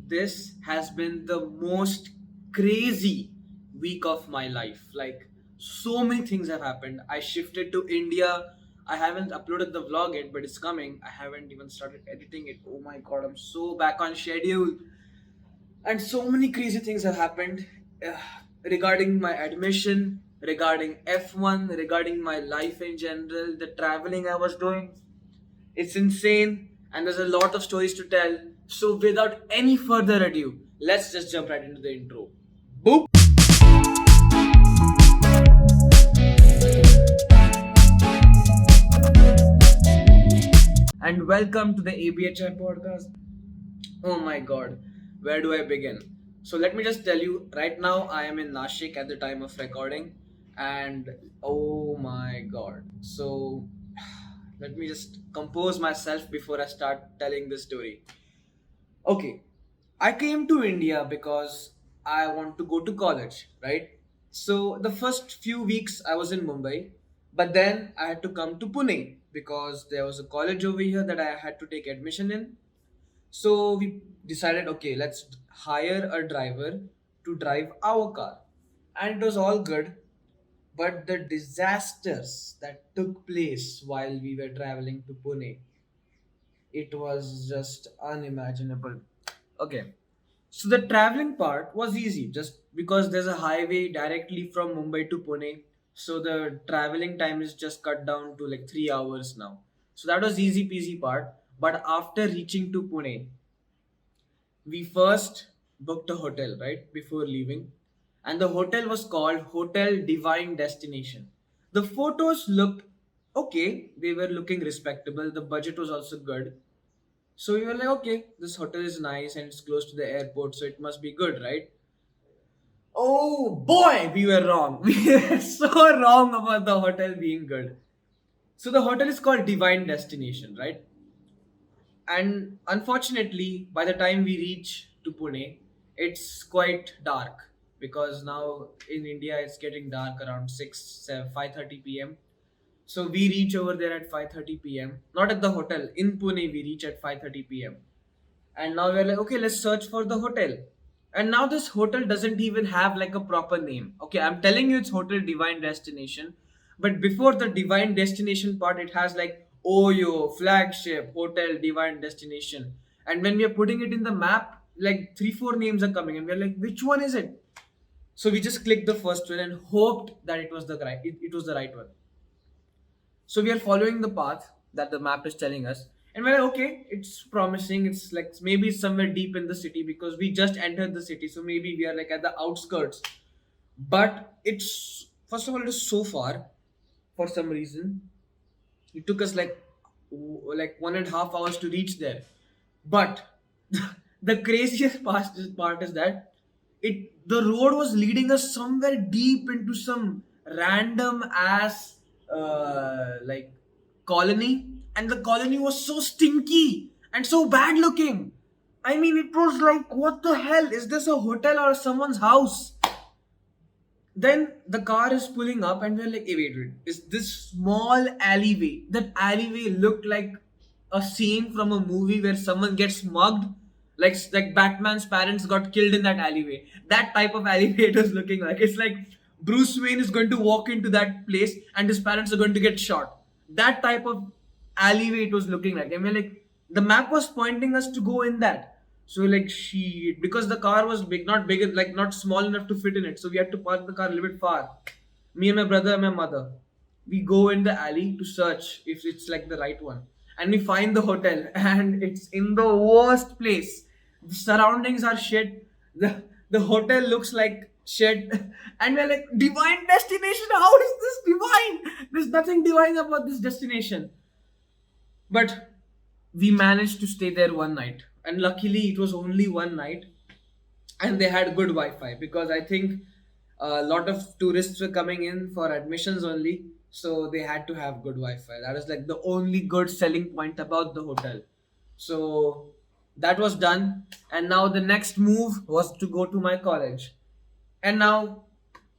this has been the most crazy week of my life. Like, so many things have happened. I shifted to India. I haven't uploaded the vlog yet, but it's coming. I haven't even started editing it. Oh my god, I'm so back on schedule. And so many crazy things have happened uh, regarding my admission, regarding F1, regarding my life in general, the traveling I was doing. It's insane, and there's a lot of stories to tell. So, without any further ado, let's just jump right into the intro. Boop! And welcome to the ABHI podcast. Oh my god, where do I begin? So, let me just tell you right now, I am in Nashik at the time of recording, and oh my god. So, let me just compose myself before I start telling this story. Okay, I came to India because I want to go to college, right? So the first few weeks I was in Mumbai, but then I had to come to Pune because there was a college over here that I had to take admission in. So we decided, okay, let's hire a driver to drive our car. And it was all good, but the disasters that took place while we were traveling to Pune, it was just unimaginable. Okay, so the traveling part was easy just because there's a highway directly from Mumbai to Pune. So the traveling time is just cut down to like 3 hours now. So that was easy peasy part. But after reaching to Pune, we first booked a hotel right before leaving. And the hotel was called Hotel Divine Destination. The photos looked okay, they were looking respectable. The budget was also good. So we were like, okay, this hotel is nice and it's close to the airport, so it must be good, right? Oh boy, we were wrong. We were so wrong about the hotel being good. So the hotel is called Divine Destination, right? And unfortunately, by the time we reach to Pune, it's quite dark because now in India it's getting dark around 5:30 p.m. So we reach over there at 5:30 p.m. Not at the hotel. In Pune, we reach at 5:30 p.m. And now we're like, okay, let's search for the hotel. And now this hotel doesn't even have like a proper name. Okay, I'm telling you it's Hotel Divine Destination. But before the Divine Destination part, it has like Oyo, Flagship, Hotel Divine Destination. And when we are putting it in the map, like three, four names are coming, and we're like, which one is it? So we just clicked the first one and hoped that it was the right one. So we are following the path that the map is telling us. And we're like, okay, it's promising. It's like maybe it's somewhere deep in the city because we just entered the city. So maybe we are like at the outskirts. But it's, first of all, it is so far for some reason. It took us like 1.5 hours to reach there. But the craziest part is that the road was leading us somewhere deep into some random ass like colony, and the colony was so stinky and so bad looking. I mean, it was like, what the hell? Is this a hotel or someone's house? Then the car is pulling up, and we're like, hey, wait, is this small alleyway? That alleyway looked like a scene from a movie where someone gets mugged, like Batman's parents got killed in that alleyway. That type of alleyway it was looking like. It's like Bruce Wayne is going to walk into that place and his parents are going to get shot. That type of alleyway it was looking like. And we're like, the map was pointing us to go in that. So like she, because the car was big, not big, like not small enough to fit in it. So we had to park the car a little bit far. Me and my brother and my mother, we go in the alley to search if it's like the right one, and we find the hotel, and it's in the worst place. The surroundings are shit. The hotel looks like shit, and we're like, divine destination. How is this divine? There's nothing divine about this destination. But we managed to stay there one night, and luckily it was only one night, and they had good Wi-Fi because I think a lot of tourists were coming in for admissions only, so they had to have good Wi-Fi. That is like the only good selling point about the hotel. So that was done, and now the next move was to go to my college. And now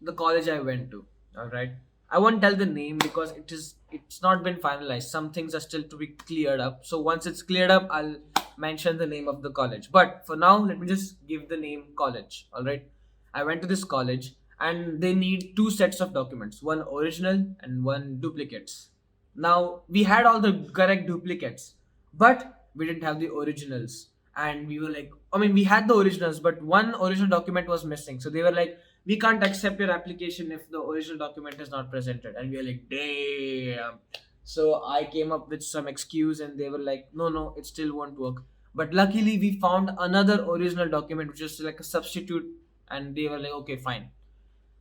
the college I went to. All right, I won't tell the name because it's not been finalized. Some things are still to be cleared up. So once it's cleared up, I'll mention the name of the college. But for now, let me just give the name college. All right. I went to this college and they need two sets of documents, one original and one duplicates. Now, we had all the correct duplicates, but we didn't have the originals. And we were like, I mean, we had the originals, but one original document was missing. So they were like, we can't accept your application if the original document is not presented. And we were like, damn. So I came up with some excuse and they were like, no, no, it still won't work. But luckily, we found another original document, which is like a substitute. And they were like, okay, fine.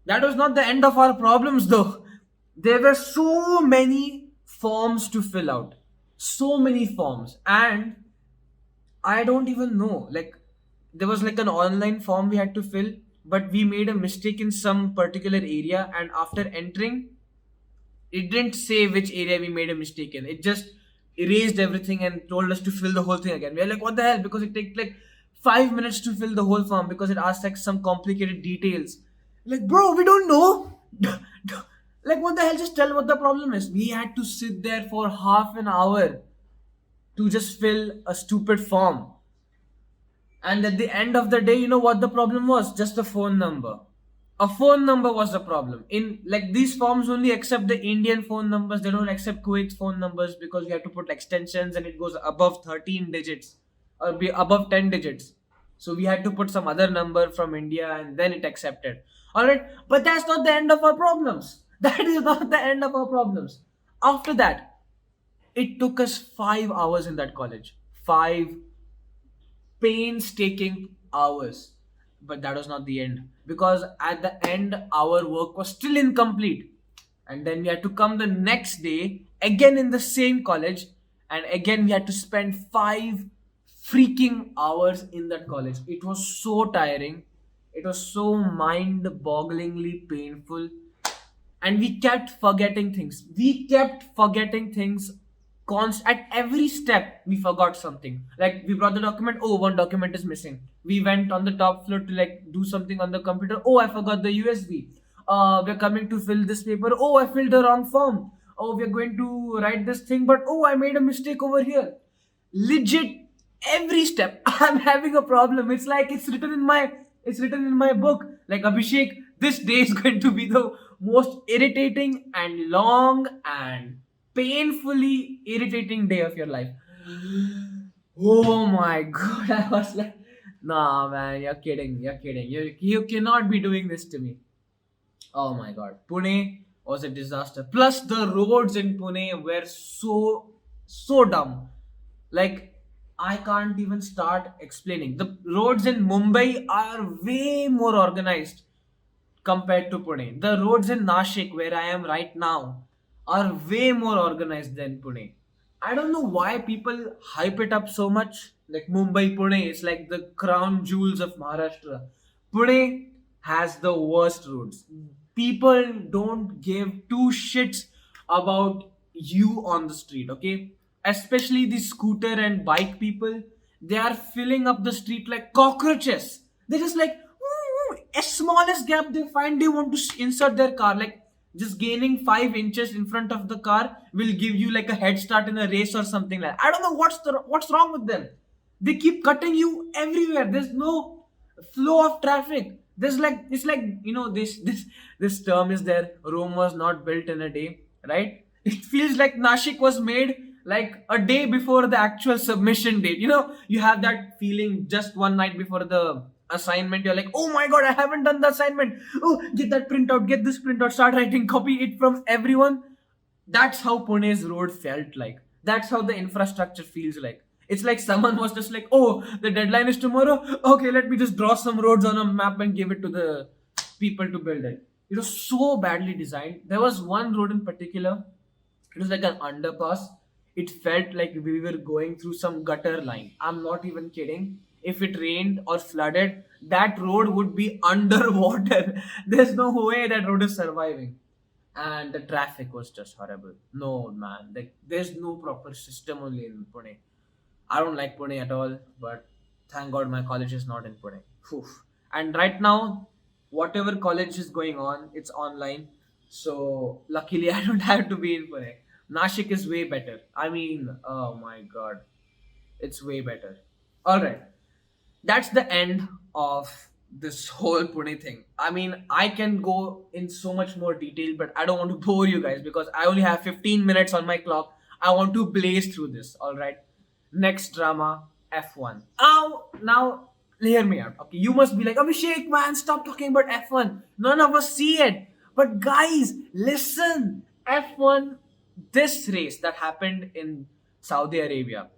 That was not the end of our problems, though. There were so many forms to fill out. So many forms. And I don't even know. Like, there was like an online form we had to fill, but we made a mistake in some particular area. And after entering, it didn't say which area we made a mistake in. It just erased everything and told us to fill the whole thing again. We're like, what the hell? Because it takes like 5 minutes to fill the whole form because it asks like some complicated details. Like, bro, we don't know. Like, what the hell? Just tell what the problem is. We had to sit there for half an hour to just fill a stupid form. And at the end of the day, you know what the problem was? Just the phone number. A phone number was the problem. In like these forms only accept the Indian phone numbers. They don't accept Kuwait phone numbers because you have to put extensions and it goes above 13 digits or be above 10 digits. So we had to put some other number from India and then it accepted. Alright, but that's not the end of our problems. That is not the end of our problems. After that, it took us 5 hours in that college. Five painstaking hours. But that was not the end. Because at the end, our work was still incomplete. And then we had to come the next day, again in the same college, and again we had to spend 5 freaking hours in that college. It was so tiring. It was so mind bogglingly painful, and we kept forgetting things. We kept forgetting things at every step. We forgot something. Like we brought the document. Oh, one document is missing. We went on the top floor to like do something on the computer. Oh, I forgot the USB. We're coming to fill this paper. Oh, I filled the wrong form. Oh, we're going to write this thing, but oh, I made a mistake over here. Legit, every step I'm having a problem. It's like it's written in my book. Like, Abhishek, this day is going to be the most irritating and long and painfully irritating day of your life. Oh my god, I was like, nah, man, you're kidding, you cannot be doing this to me. Oh my god, Pune was a disaster. Plus, the roads in Pune were so dumb. Like, I can't even start explaining. The roads in Mumbai are way more organized compared to Pune. The roads in Nashik, where I am right now, are way more organized than Pune. I don't know why people hype it up so much. Like Mumbai, Pune, it's like the crown jewels of Maharashtra. Pune has the worst roads. People don't give two shits about you on the street, okay? Especially the scooter and bike people, they are filling up the street like cockroaches. They're just like, as smallest gap they find, they want to insert their car. Like, just gaining 5 inches in front of the car will give you like a head start in a race or something like that. I don't know what's wrong with them. They keep cutting you everywhere. There's no flow of traffic. There's like, it's like, this term is there. Rome was not built in a day, right? It feels like Nashik was made like a day before the actual submission date. You have that feeling just one night before the assignment. You're like, oh my god, I haven't done the assignment. Oh, get that printout, get this printout, start writing, copy it from everyone. That's how Pune's road felt like. That's how the infrastructure feels like. It's like someone was just like, oh, the deadline is tomorrow. Okay, let me just draw some roads on a map and give it to the people to build it. It was so badly designed. There was one road in particular. It was like an underpass. It felt like we were going through some gutter line. I'm not even kidding. If it rained or flooded, that road would be underwater. There's no way that road is surviving. And the traffic was just horrible. No, man. Like, there's no proper system only in Pune. I don't like Pune at all, but thank God my college is not in Pune. Phew. And right now, whatever college is going on, it's online. So luckily, I don't have to be in Pune. Nashik is way better. I mean, oh my God. It's way better. All right, that's the end of this whole Pune thing. I mean, I can go in so much more detail, but I don't want to bore you guys because I only have 15 minutes on my clock. I want to blaze through this. All right. Next drama, F1. Now, hear me out. Okay, you must be like, Abhishek, man, stop talking about F1. None of us see it. But guys, listen. F1, this race that happened in Saudi Arabia.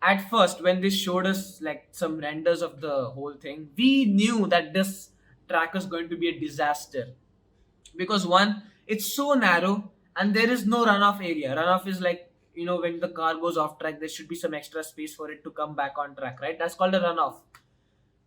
At first, when they showed us like some renders of the whole thing, we knew that this track was going to be a disaster because one, it's so narrow and there is no runoff area. Runoff is like, when the car goes off track, there should be some extra space for it to come back on track, right? That's called a runoff.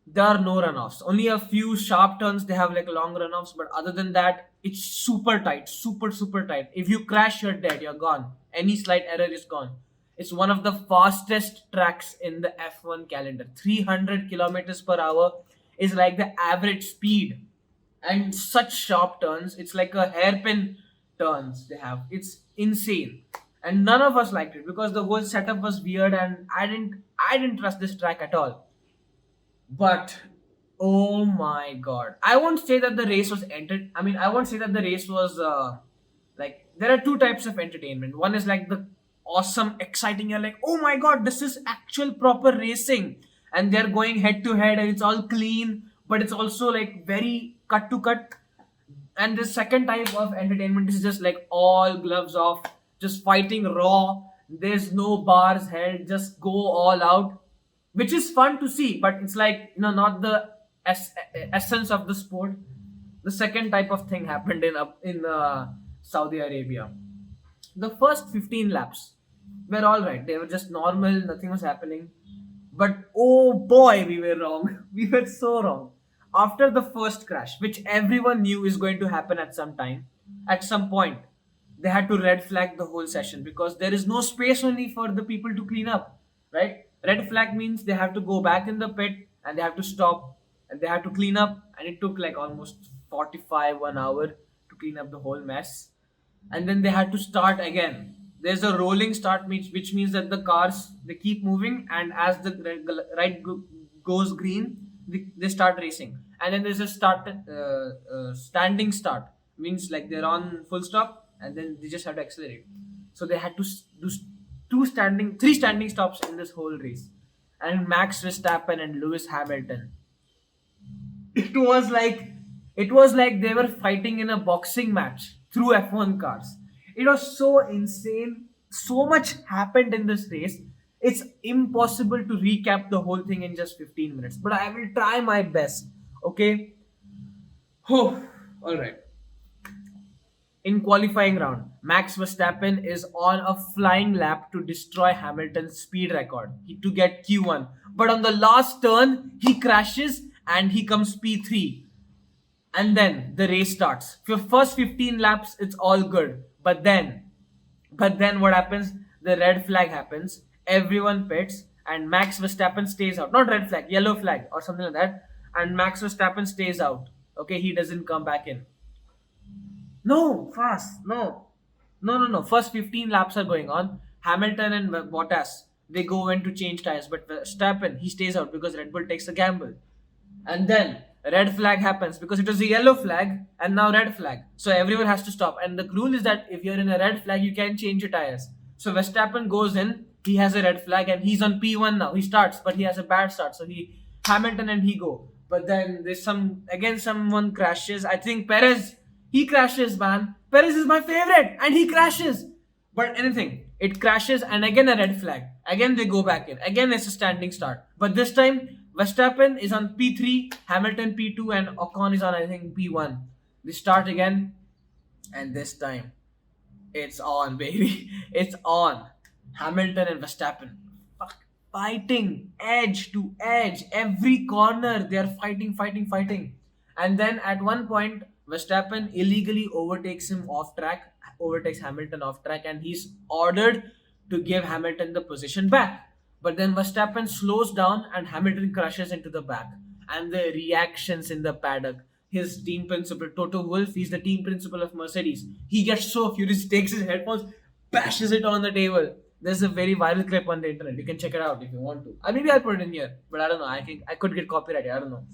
There are no runoffs, only a few sharp turns they have like long runoffs, but other than that it's super tight, super tight. If you crash, you're dead, you're gone. Any slight error is gone. It's one of the fastest tracks in the F1 calendar. 300 kilometers per hour is like the average speed, and such sharp turns, it's like a hairpin turns they have. It's insane, and none of us liked it because the whole setup was weird, and I didn't trust this track at all. But oh my god, I won't say that the race was I won't say that the race was like, there are two types of entertainment. One is like the awesome, exciting. You're like, oh my god, this is actual proper racing, and they're going head to head, and it's all clean, but it's also like very cut to cut. And the second type of entertainment is just like all gloves off, just fighting raw. There's no bars held, just go all out, which is fun to see, but it's like, not the essence of the sport. The second type of thing happened in Saudi Arabia. The first 15 laps were all right. They were just normal, nothing was happening. But oh boy, we were wrong. We were so wrong. After the first crash, which everyone knew is going to happen at some time, at some point, they had to red flag the whole session because there is no space only for the people to clean up, right? Red flag means they have to go back in the pit and they have to stop and they have to clean up, and it took like almost 45 1 hour to clean up the whole mess, and then they had to start again. There's a rolling start, which means that the cars, they keep moving, and as the goes green, they start racing. And then there's a standing start, means like they're on full stop and then they just have to accelerate. So they had to do three standing stops in this whole race. And Max Verstappen and Lewis Hamilton, it was like they were fighting in a boxing match through F1 cars. It was so insane. So much happened in this race. It's impossible to recap the whole thing in just 15 minutes, but I will try my best. Okay? Oh, all right. In qualifying round, Max Verstappen is on a flying lap to destroy Hamilton's speed record to get Q1. But on the last turn, he crashes and he comes P3. And then the race starts. For first 15 laps, it's all good. But then what happens? The red flag happens. Everyone pits and Max Verstappen stays out. Not red flag, yellow flag or something like that. And Max Verstappen stays out. Okay, he doesn't come back in. No, fast. No. First 15 laps are going on. Hamilton and Bottas, they go in to change tires. But Verstappen, he stays out because Red Bull takes a gamble. And then red flag happens because it was a yellow flag and now red flag. So everyone has to stop. And the rule is that if you're in a red flag, you can change your tires. So Verstappen goes in, he has a red flag and he's on P1 now. He starts, but he has a bad start. So Hamilton and he go. But then there's someone crashes. I think Perez, he crashes, man. Perez is my favorite and he crashes. But anything, it crashes and again a red flag. Again they go back in. Again it's a standing start. But this time Verstappen is on P3, Hamilton P2, and Ocon is on, I think, P1. They start again, and this time, it's on, baby. It's on. Hamilton and Verstappen fighting edge to edge. Every corner, they are fighting. And then at one point, Verstappen illegally overtakes Hamilton off track, and he's ordered to give Hamilton the position back. But then Verstappen slows down and Hamilton crashes into the back. And the reactions in the paddock. His team principal, Toto Wolff, he's the team principal of Mercedes. He gets so furious, takes his headphones, bashes it on the table. There's a very viral clip on the internet. You can check it out if you want to. Or maybe I'll put it in here, but I don't know. I think I could get copyrighted. I don't know.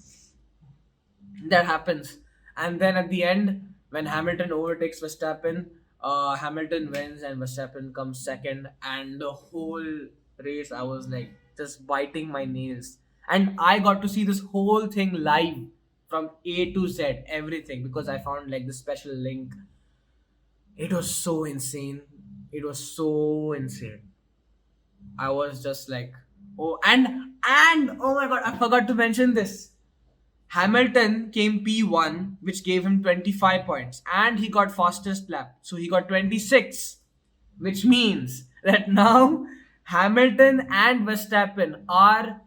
That happens, and then at the end, when Hamilton overtakes Verstappen, Hamilton wins and Verstappen comes second, and the whole race I was like just biting my nails, and I got to see this whole thing live from A to Z, everything, because I found like the special link. It was so insane. It was so insane. I was just like, oh, and oh my god, I forgot to mention this. Hamilton came P1, which gave him 25 points, and he got fastest lap, so he got 26, which means that now Hamilton and Verstappen are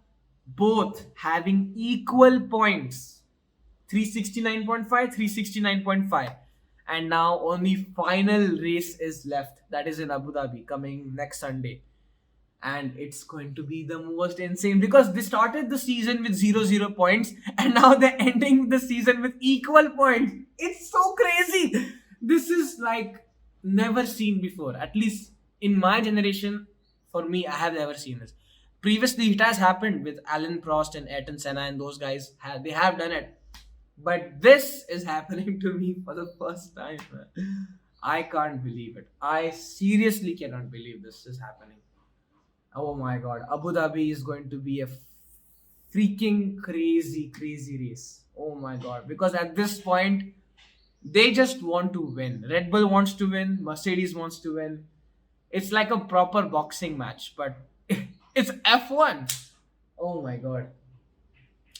both having equal points, 369.5, 369.5. And now only final race is left, that is in Abu Dhabi, coming next Sunday, and it's going to be the most insane because they started the season with 0 points and now they're ending the season with equal points. It's so crazy. This is like never seen before, at least in my generation. For me, I have never seen this previously. It has happened with Alan Prost and Ayrton Senna, and those guys they have done it, but this is happening to me for the first time, man. I can't believe it. I seriously cannot believe this is happening. Oh my god, Abu Dhabi is going to be a freaking crazy, crazy race. Oh my god, because at this point, they just want to win. Red Bull wants to win, Mercedes wants to win. It's like a proper boxing match, but it's F1. Oh my god.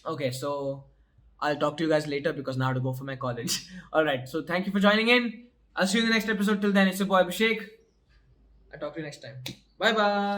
Okay, so I'll talk to you guys later because now I have to go for my college. Alright, so thank you for joining in. I'll see you in the next episode. Till then, it's your boy Abhishek. I'll talk to you next time. Bye bye.